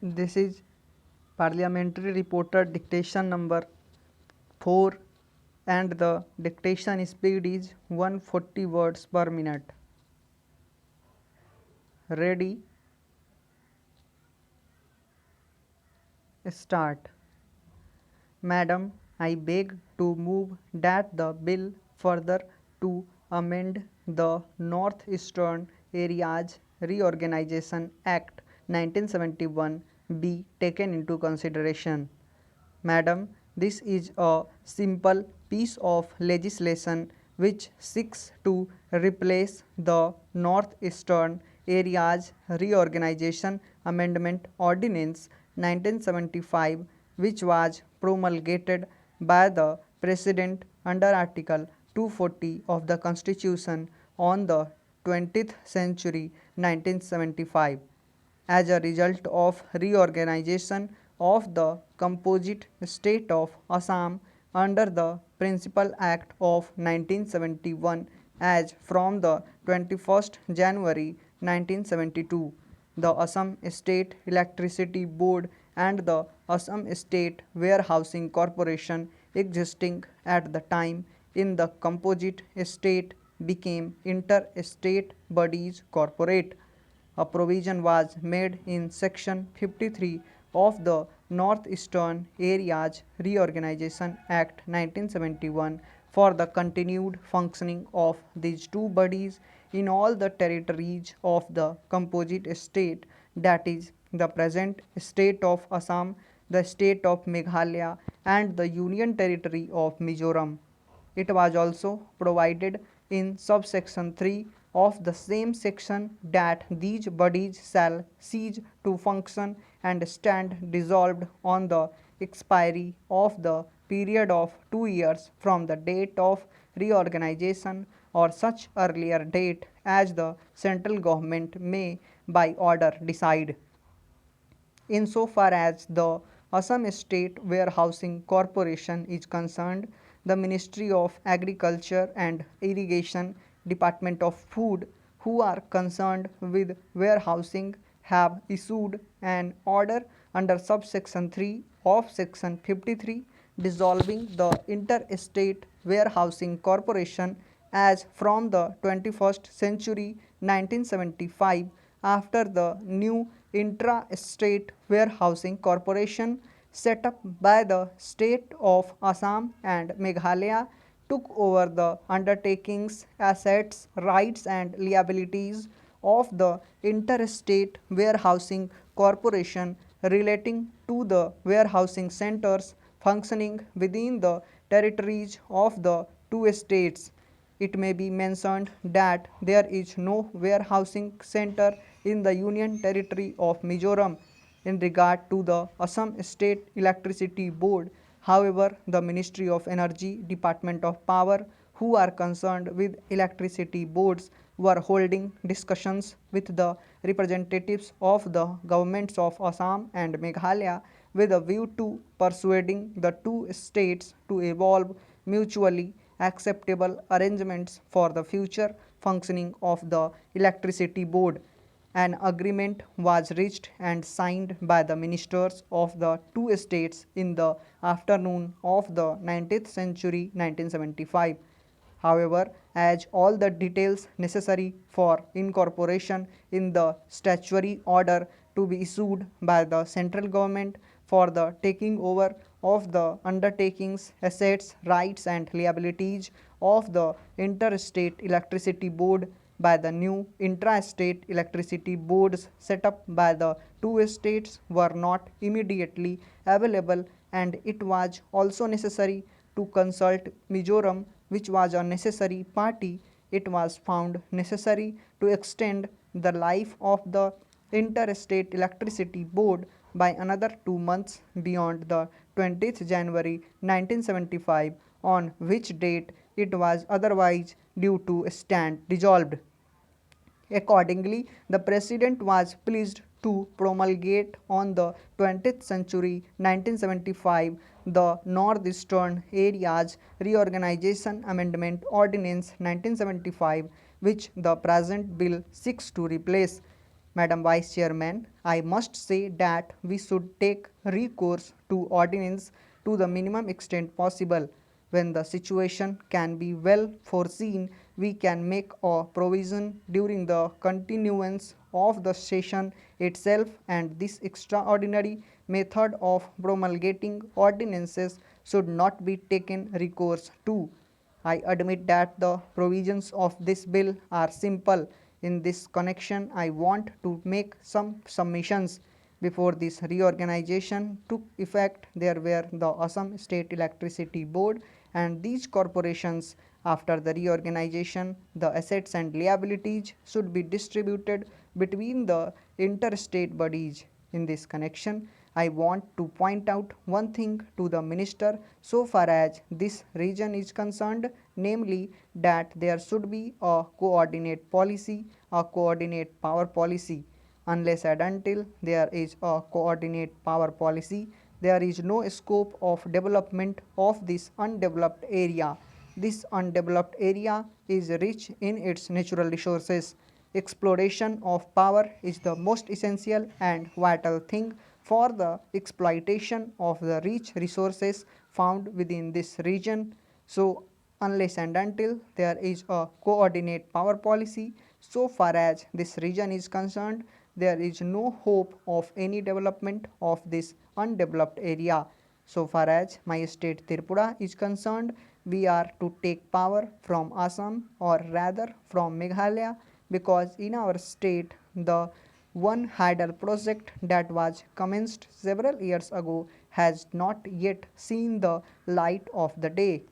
This is Parliamentary Reporter dictation number 4 and the dictation speed is 140 words per minute. Ready? Start. Madam, I beg to move that the bill further to amend the Northeastern Areas Reorganization Act 1971 be taken into consideration. Madam, this is a simple piece of legislation which seeks to replace the Northeastern Areas Reorganization Amendment Ordinance 1975, which was promulgated by the President under Article 240 of the Constitution on the 20th century 1975. As a result of reorganization of the composite state of Assam under the Principal Act of 1971 as from the 21st January 1972, the Assam State Electricity Board and the Assam State Warehousing Corporation existing at the time in the composite state became interstate bodies corporate. A provision was made in Section 53 of the Northeastern Areas Reorganization Act 1971 for the continued functioning of these two bodies in all the territories of the composite state, that is, the present state of Assam, the state of Meghalaya, and the Union Territory of Mizoram. It was also provided in subsection 3 of the same section that these bodies shall cease to function and stand dissolved on the expiry of the period of 2 years from the date of reorganization or such earlier date as the central government may by order decide. Insofar as the Assam State Warehousing Corporation is concerned, the Ministry of Agriculture and Irrigation, Department of Food, who are concerned with warehousing, have issued an order under subsection 3 of section 53 dissolving the Interstate Warehousing Corporation as from the 21st century 1975 after the new intra-state warehousing corporation set up by the state of Assam and Meghalaya took over the undertakings, assets, rights and liabilities of the interstate warehousing corporation relating to the warehousing centers functioning within the territories of the two states. It may be mentioned that there is no warehousing center in the Union Territory of Mizoram in regard to the Assam State Electricity Board. However, the Ministry of Energy, Department of Power, who are concerned with electricity boards, were holding discussions with the representatives of the governments of Assam and Meghalaya with a view to persuading the two states to evolve mutually acceptable arrangements for the future functioning of the electricity board. An agreement was reached and signed by the ministers of the two states in the afternoon of the 19th century 1975. However, as all the details necessary for incorporation in the statutory order to be issued by the central government for the taking over of the undertakings, assets, rights and liabilities of the Interstate Electricity Board by the new intra-state electricity boards set up by the two states were not immediately available, and it was also necessary to consult Mizoram, which was a necessary party. It was found necessary to extend the life of the Interstate Electricity Board by another 2 months beyond the 20th January 1975, on which date it was otherwise due to stand dissolved. Accordingly, the President was pleased to promulgate on the 20th century 1975 the Northeastern Areas Reorganization Amendment Ordinance 1975, which the present bill seeks to replace. Madam Vice Chairman, I must say that we should take recourse to ordinance to the minimum extent possible. When the situation can be well foreseen, we can make a provision during the continuance of the session itself, and this extraordinary method of promulgating ordinances should not be taken recourse to. I admit that the provisions of this bill are simple. In this connection, I want to make some submissions. Before this reorganization took effect, there were the Assam State Electricity Board and these corporations. After the reorganization, the assets and liabilities should be distributed between the interstate bodies. In this connection, I want to point out one thing to the minister so far as this region is concerned, namely that there should be a coordinate policy, a coordinate power policy. Unless and until there is a coordinate power policy, there is no scope of development of this undeveloped area. This undeveloped area is rich in its natural resources. Exploration of power is the most essential and vital thing for the exploitation of the rich resources found within this region. So, unless and until there is a coordinate power policy, so far as this region is concerned, there is no hope of any development of this undeveloped area. So far as my state Tripura is concerned, we are to take power from Assam or rather from Meghalaya, because in our state the one hydel project that was commenced several years ago has not yet seen the light of the day.